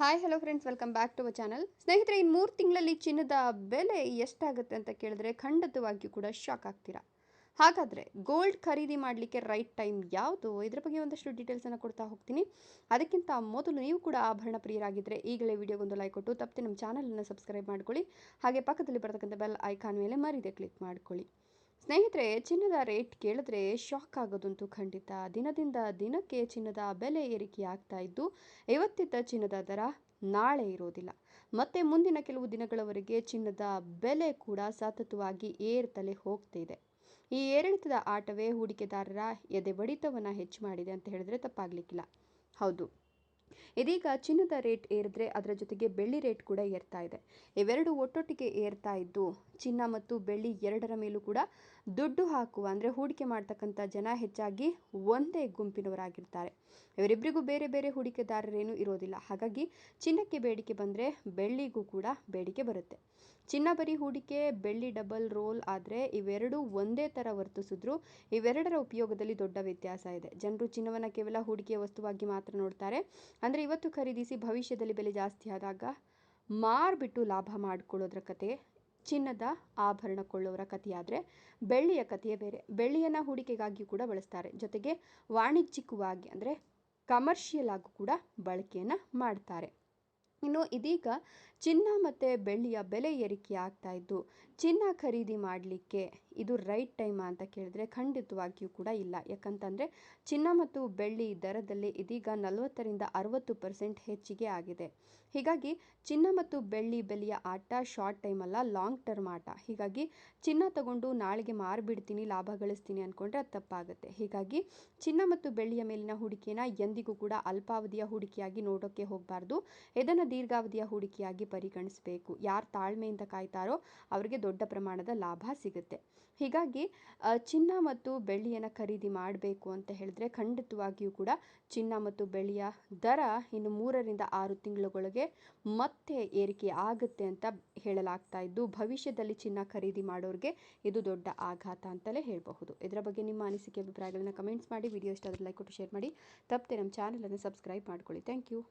Hi hello friends, welcome back to our channel. ಸ್ನೇಹಿತರೆ, ಇನ್ನು 3 ತಿಂಗಳಲ್ಲಿ ಚಿನ್ನದ ಬೆಲೆ ಎಷ್ಟಾಗುತ್ತೆ ಅಂತ ಕೇಳಿದ್ರೆ ಖಂಡಿತವಾಗಿಯೂ ಕೂಡ ಶಾಕ್ ಆಗ್ತೀರಾ. ಹಾಗಾದರೆ ಗೋಲ್ಡ್ ಖರೀದಿ ಮಾಡಲಿಕ್ಕೆ ರೈಟ್ ಟೈಮ್ ಯಾವುದು? ಇದರ ಬಗ್ಗೆ ಒಂದಷ್ಟು ಡೀಟೇಲ್ಸನ್ನು ಕೊಡ್ತಾ ಹೋಗ್ತೀನಿ. ಅದಕ್ಕಿಂತ ಮೊದಲು ನೀವು ಕೂಡ ಆಭರಣ ಪ್ರಿಯರಾಗಿದ್ದರೆ ಈಗಲೇ ವಿಡಿಯೋಗೊಂದು ಲೈಕ್ ಕೊಟ್ಟು ತಪ್ಪದೆ ನಮ್ಮ ಚಾನಲನ್ನು ಸಬ್ಸ್ಕ್ರೈಬ್ ಮಾಡ್ಕೊಳ್ಳಿ. ಹಾಗೆ ಪಕ್ಕದಲ್ಲಿ ಬರ್ತಕ್ಕಂಥ ಬೆಲ್ ಐಕಾನ್ ಮೇಲೆ ಮರೀದೆ ಕ್ಲಿಕ್ ಮಾಡ್ಕೊಳ್ಳಿ. ಸ್ನೇಹಿತರೆ, ಚಿನ್ನದ ರೇಟ್ ಕೇಳಿದ್ರೆ ಶಾಕ್ ಆಗೋದಂತೂ ಖಂಡಿತ. ದಿನದಿಂದ ದಿನಕ್ಕೆ ಚಿನ್ನದ ಬೆಲೆ ಏರಿಕೆ ಆಗ್ತಾ ಇದ್ದು, ಇವತ್ತಿದ್ದ ಚಿನ್ನದ ದರ ನಾಳೆ ಇರೋದಿಲ್ಲ. ಮತ್ತೆ ಮುಂದಿನ ಕೆಲವು ದಿನಗಳವರೆಗೆ ಚಿನ್ನದ ಬೆಲೆ ಕೂಡ ಸತತವಾಗಿ ಏರ್ತಲೇ ಹೋಗ್ತಿದೆ. ಈ ಏರಿಳಿತದ ಆಟವೇ ಹೂಡಿಕೆದಾರರ ಎದೆ ಬಡಿತವನ್ನು ಹೆಚ್ಚು ಮಾಡಿದೆ ಅಂತ ಹೇಳಿದ್ರೆ ತಪ್ಪಾಗ್ಲಿಕ್ಕಿಲ್ಲ. ಹೌದು, ಇದೀಗ ಚಿನ್ನದ ರೇಟ್ ಏರಿದ್ರೆ ಅದರ ಜೊತೆಗೆ ಬೆಳ್ಳಿ ರೇಟ್ ಕೂಡ ಏರ್ತಾ ಇದೆ. ಇವೆರಡು ಒಟ್ಟೊಟ್ಟಿಗೆ ಏರ್ತಾ ಇದ್ದು ಚಿನ್ನ ಮತ್ತು ಬೆಳ್ಳಿ ಎರಡರ ಮೇಲೂ ಕೂಡ ದುಡ್ಡು ಹಾಕುವ ಅಂದರೆ ಹೂಡಿಕೆ ಮಾಡ್ತಕ್ಕಂಥ ಜನ ಹೆಚ್ಚಾಗಿ ಒಂದೇ ಗುಂಪಿನವರಾಗಿರ್ತಾರೆ. ಇವರಿಬ್ಬರಿಗೂ ಬೇರೆ ಬೇರೆ ಹೂಡಿಕೆದಾರರೇನೂ ಇರೋದಿಲ್ಲ. ಹಾಗಾಗಿ ಚಿನ್ನಕ್ಕೆ ಬೇಡಿಕೆ ಬಂದರೆ ಬೆಳ್ಳಿಗೂ ಕೂಡ ಬೇಡಿಕೆ ಬರುತ್ತೆ. ಚಿನ್ನ ಬರೀ ಹೂಡಿಕೆ, ಬೆಳ್ಳಿ ಡಬಲ್ ರೋಲ್ ಆದರೆ ಇವೆರಡೂ ಒಂದೇ ಥರ ವರ್ತಿಸಿದ್ರು ಇವೆರಡರ ಉಪಯೋಗದಲ್ಲಿ ದೊಡ್ಡ ವ್ಯತ್ಯಾಸ ಇದೆ. ಜನರು ಚಿನ್ನವನ್ನು ಕೇವಲ ಹೂಡಿಕೆಯ ವಸ್ತುವಾಗಿ ಮಾತ್ರ ನೋಡ್ತಾರೆ. ಅಂದರೆ ಇವತ್ತು ಖರೀದಿಸಿ ಭವಿಷ್ಯದಲ್ಲಿ ಬೆಲೆ ಜಾಸ್ತಿ ಆದಾಗ ಮಾರ್ಬಿಟ್ಟು ಲಾಭ ಮಾಡಿಕೊಳ್ಳೋದ್ರ ಕತೆ ಚಿನ್ನದ ಆಭರಣ ಕೊಳ್ಳೋರ ಕಥೆಯಾದರೆ, ಬೆಳ್ಳಿಯ ಕಥೆಯೇ ಬೇರೆ. ಬೆಳ್ಳಿಯನ್ನು ಹೂಡಿಕೆಗಾಗಿ ಕೂಡ ಬಳಸ್ತಾರೆ, ಜೊತೆಗೆ ವಾಣಿಜ್ಯಿಕವಾಗಿ ಅಂದರೆ ಕಮರ್ಷಿಯಲ್ ಆಗೂ ಕೂಡ ಬಳಕೆಯನ್ನು ಮಾಡ್ತಾರೆ. ಇನ್ನು ಇದೀಗ ಚಿನ್ನ ಮತ್ತು ಬೆಳ್ಳಿಯ ಬೆಲೆ ಏರಿಕೆ ಆಗ್ತಾ ಇದ್ದು ಚಿನ್ನ ಖರೀದಿ ಮಾಡಲಿಕ್ಕೆ ಇದು ರೈಟ್ ಟೈಮಾ ಅಂತ ಕೇಳಿದ್ರೆ ಖಂಡಿತವಾಗಿಯೂ ಕೂಡ ಇಲ್ಲ. ಯಾಕಂತಂದರೆ ಚಿನ್ನ ಮತ್ತು ಬೆಳ್ಳಿ ದರದಲ್ಲಿ ಇದೀಗ 40ರಿಂದ 60% ಹೆಚ್ಚಿಗೆ ಆಗಿದೆ. ಹೀಗಾಗಿ ಚಿನ್ನ ಮತ್ತು ಬೆಳ್ಳಿ ಬೆಲೆಯ ಆಟ ಶಾರ್ಟ್ ಟೈಮ್ ಅಲ್ಲ, ಲಾಂಗ್ ಟರ್ಮ್ ಆಟ. ಹೀಗಾಗಿ ಚಿನ್ನ ತಗೊಂಡು ನಾಳೆಗೆ ಮಾರಿಬಿಡ್ತೀನಿ, ಲಾಭ ಗಳಿಸ್ತೀನಿ ಅಂದ್ಕೊಂಡ್ರೆ ಅದು ತಪ್ಪಾಗುತ್ತೆ. ಹೀಗಾಗಿ ಚಿನ್ನ ಮತ್ತು ಬೆಳ್ಳಿಯ ಮೇಲಿನ ಹೂಡಿಕೆನ ಎಂದಿಗೂ ಕೂಡ ಅಲ್ಪಾವಧಿಯ ಹೂಡಿಕೆಯಾಗಿ ನೋಡೋಕ್ಕೆ ಹೋಗಬಾರ್ದು. ಇದನ್ನು ದೀರ್ಘಾವಧಿಯ ಹೂಡಿಕೆಯಾಗಿ ಪರಿಗಣಿಸಬೇಕು. ಯಾರು ತಾಳ್ಮೆಯಿಂದ ಕಾಯ್ತಾರೋ ಅವರಿಗೆ ದೊಡ್ಡ ಪ್ರಮಾಣದ ಲಾಭ ಸಿಗುತ್ತೆ. ಹೀಗಾಗಿ ಚಿನ್ನ ಮತ್ತು ಬೆಳ್ಳಿಯನ್ನು ಖರೀದಿ ಮಾಡಬೇಕು ಅಂತ ಹೇಳಿದ್ರೆ ಖಂಡಿತವಾಗಿಯೂ ಕೂಡ ಚಿನ್ನ ಮತ್ತು ಬೆಳ್ಳಿಯ ದರ ಇನ್ನು 3ರಿಂದ 6 ತಿಂಗಳುಗಳಿಗೆ ಮತ್ತೆ ಏರಿಕೆ ಆಗುತ್ತೆ ಅಂತ ಹೇಳಲಾಗ್ತಾ ಇದ್ದು, ಭವಿಷ್ಯದಲ್ಲಿ ಚಿನ್ನ ಖರೀದಿ ಮಾಡೋರಿಗೆ ಇದು ದೊಡ್ಡ ಆಘಾತ ಅಂತಲೇ ಹೇಳಬಹುದು. ಇದರ ಬಗ್ಗೆ ನಿಮ್ಮ ಅನಿಸಿಕೆ ಅಭಿಪ್ರಾಯಗಳನ್ನು ಕಮೆಂಟ್ಸ್ ಮಾಡಿ. ವಿಡಿಯೋ ಇಷ್ಟ ಆದರೆ ಲೈಕ್ ಕೊಟ್ಟು ಶೇರ್ ಮಾಡಿ. ತಪ್ಪದೆ ನಮ್ಮ ಚಾನಲನ್ನು ಸಬ್ಸ್ಕ್ರೈಬ್ ಮಾಡ್ಕೊಳ್ಳಿ. Thank you.